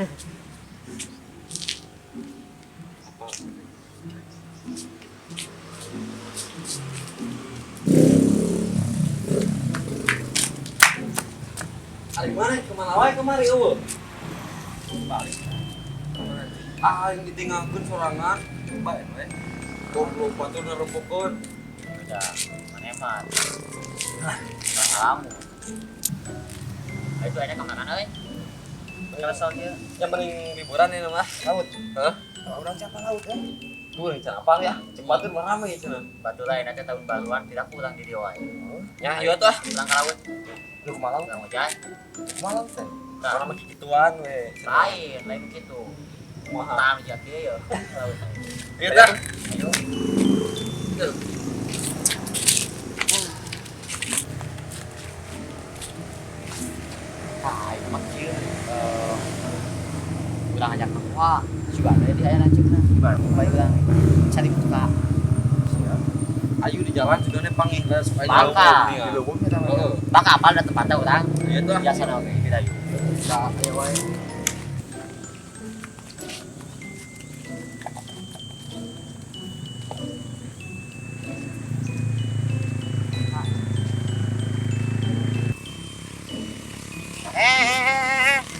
Ari mana? Kemana wae kemari eueuh? Balik. Yang ditinggalkeun sorangan. Bae we. Goblok batur nerempukeun. Udah, maneman. Kamu. Itu enak kemana euy? Kalau dia Yang mending liburan ini mah. Laut. Heeh. orang siapa laut kan? Tuh rencana apa ya? Cepatur mah rame cenah. Batu lain nanti tahun baruan tidak pulang di Dewa. Nya ieu tuh. Pulang ke laut. Lu kumaha laut? Pulang hujan. Kumaha laut teh? Orang mah gituan we. Lain begitu. Kumaha? Tang jadi ya. Ieu tah. Ayo. Tuh. Nah, itu mah kieu. Udah ngajak apa? Juga ada di aya lanjutna. Baru bae urang cari buka. Ayu di jalan sudah nih pangihna supaya Bangka. di leuweung eta mah. Heeh. Bang kapal da tempatnya urang. Ieu tuh. Biasa na we kita yuk. Ka aya wae.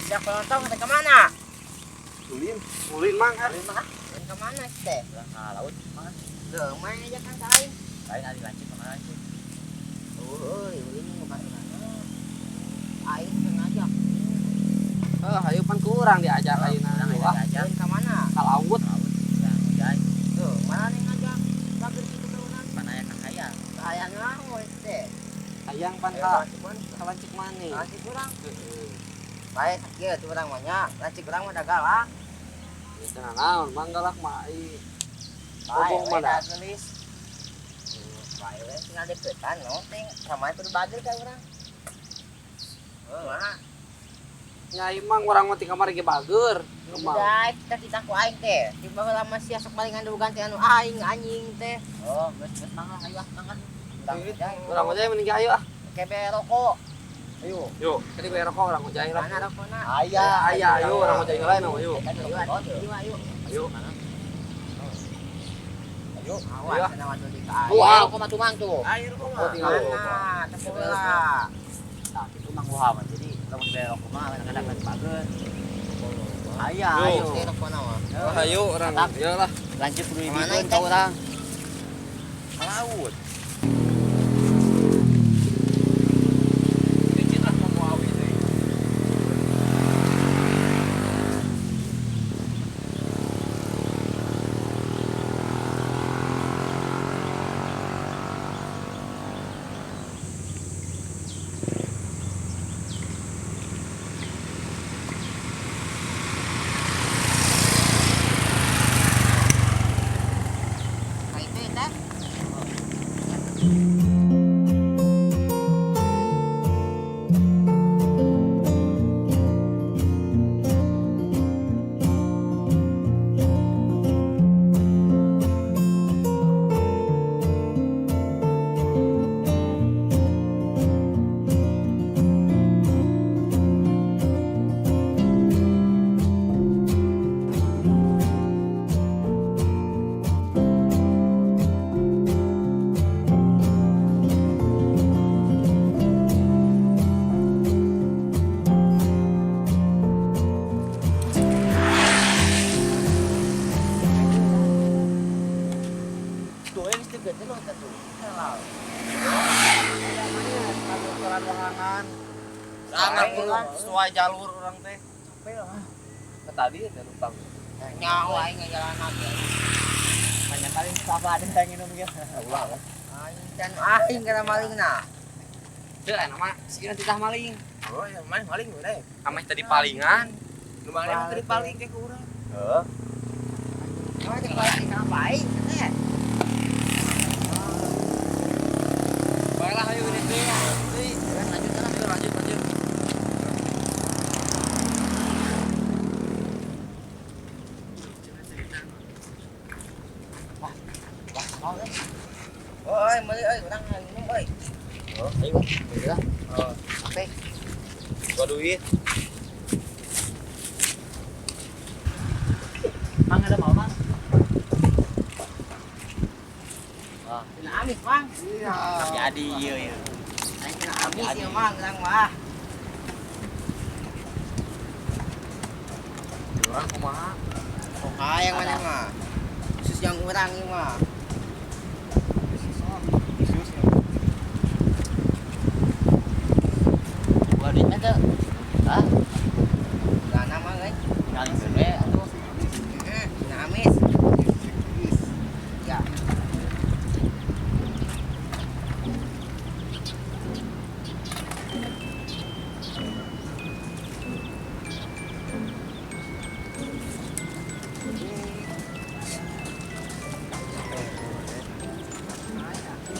Siapa nonton ada kemana? Ulin mang kan. Ulin kemana teh? Pulang ke laut mana? Loh, main aja kan lain. Lain ada lanjut kemana lanjut? Ulin mau kemana? Aing sengaja. Ayo pan kurang diajak ayeuna. Diajak kemana? Ka laut. Yang jai. Tuh, mana nih ngajak? Bagus itu kawan. Mana ya kakaya? Kakaya ngahoi teh. Ayang pan ka lancik maneh. Lancik kurang. Baik, kieu teh urang mah nya. Lancik urang mah da galak. Cenah naon mang galak mah ai. Baik, mah da. gelis. Baik, we tinggal deketan no, ting sama itu bagel ka urang. Mah. Nyai mang urang mah ti kamari ge bager. Udah, kita ku aing teh. Tiba lama sia sok balingan dulu ganti anu aing anjing teh. Oh, geus mangga ayo mangga. Urang mah mending ayo ah. Kebe rokok. Ayo. Yuk, tadi bayar rokok orang mau jahil lah. Mana rokokna? Aya, ayo orang mau jahil lain, ayo. Ayo. Ayo. Ayo. Awas sana wadul di ka. Wah, rokok mah tumang tuh. Air kok Oh, tinggal mana? Tepung lah. Nah, itu mang wah mah jadi kalau dibayar rokok mah kadang-kadang kan bagus. Ayo. Rokokna mah. Ayo orang. Iyalah. Lanjut dulu ibu ka urang. Laut. Sangat sesuai jalur orang teh. Capek lah. Ke tadi teh lupang. Nyawa aing jalan lagi. Banyak kali apa ada yang minum gitu. Allah. Dan aing kana malingna. Teu enak mah sieun titah maling. Oh, ya main maling we. Ameh tadi palingan. Nu maling tadi paling ke urang. Heeh. Oh, teh paling kana baik teh. Baiklah ayo ini teh. Lanjut. Oi, meuli euy, urang minum euy. Oh, ayo, udah. Oke. Gua duit. amis mang. Iya. Jadi iya iya. Aing kena amis ya mang lang mah. Orang kumaha? Oke yang mana mah? Khusus yang urang ini mah. Gua duitnya tuh. Hah? Gak nama guys. Kali gede atuh. Kena amis. Ya.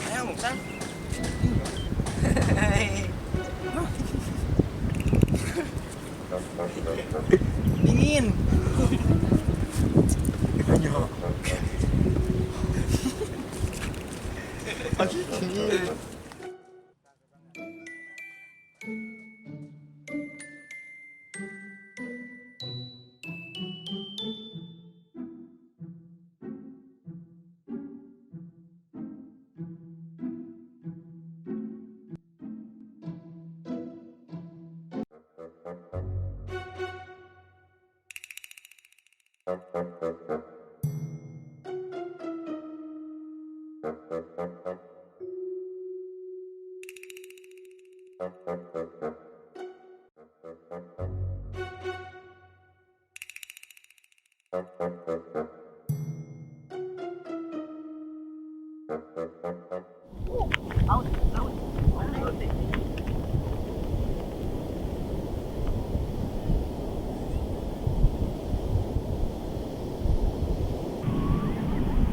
Ayo Muksan. Dingin.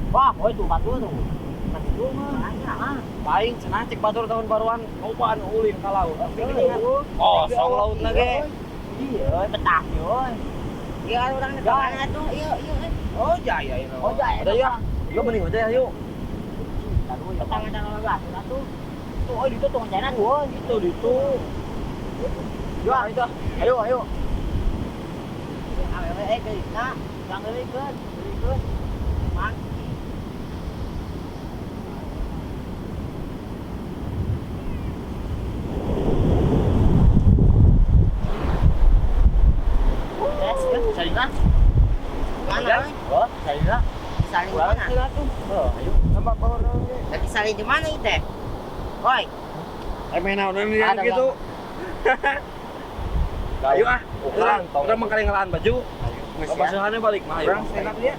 Wah, boy tuh batur tuh. Batur mah. Paling cenah cek batur tahun baruan lobaan ulin ka laut. Oh, song laut lagi. Iya, betah euy. Iya orang negara tuh. Iya iya. Oh jaya ini. Oh jaya. Ada ya. Yuk mending aja yuk. Aduh ya tangan tangan batur atuh. Tuh, oh itu tuh jalan gua. Itu itu. Yuk, itu. Ayo, ayo. Awewe ke nah, yang euikeun. Mang. Salina. Mana? Oh, salina. Salin Kurang mana? salina tuh. Oh, ayo. Nampak bawah Lagi salin di mana itu teh? Woi, main naon Ada gitu. Ayo ah. Udah mengkali ngelahan baju. Basuhannya balik mah ayo. Orang enak dia.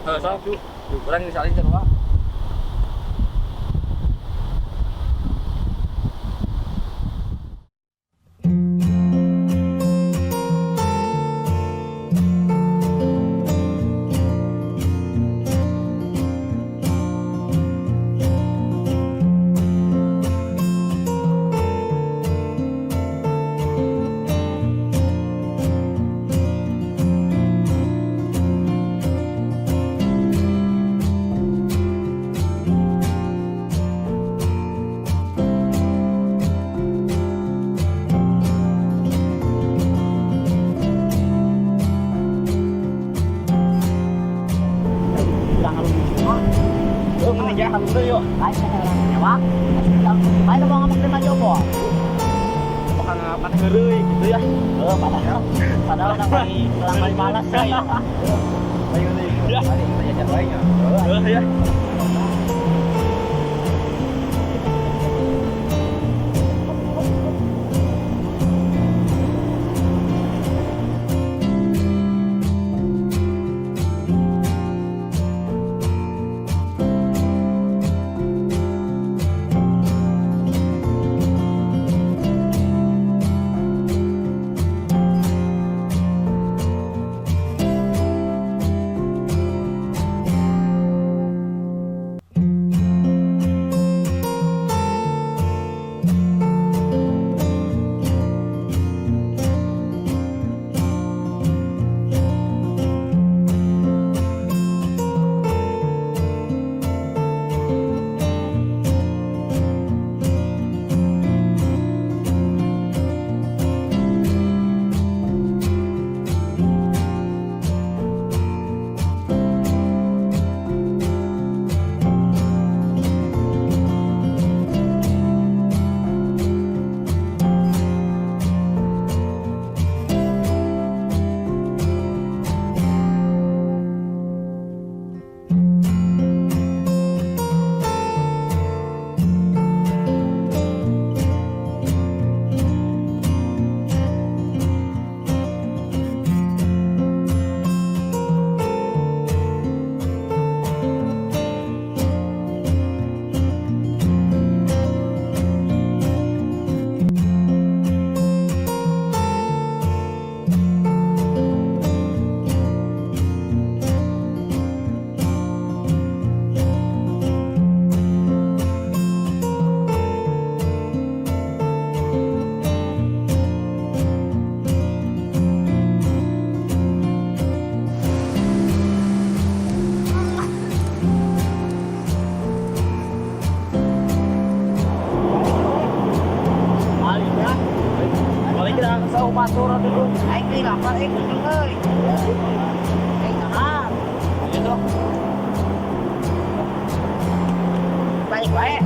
Sok cu. Kurang disalin cenah. Udah yuk. Ayo kita orang nyewa. Ayo mau ngomong terima jopo. Bukan patah heureuy gitu ya. Padahal orang malas ya. Ayo nih. Ya. Mari kita jajan wae nya. Ya. Ay, kailangan sa upatura dulu. Aing deui lapar aing kucing euy. Aing nahan. Gitu. Balik wae.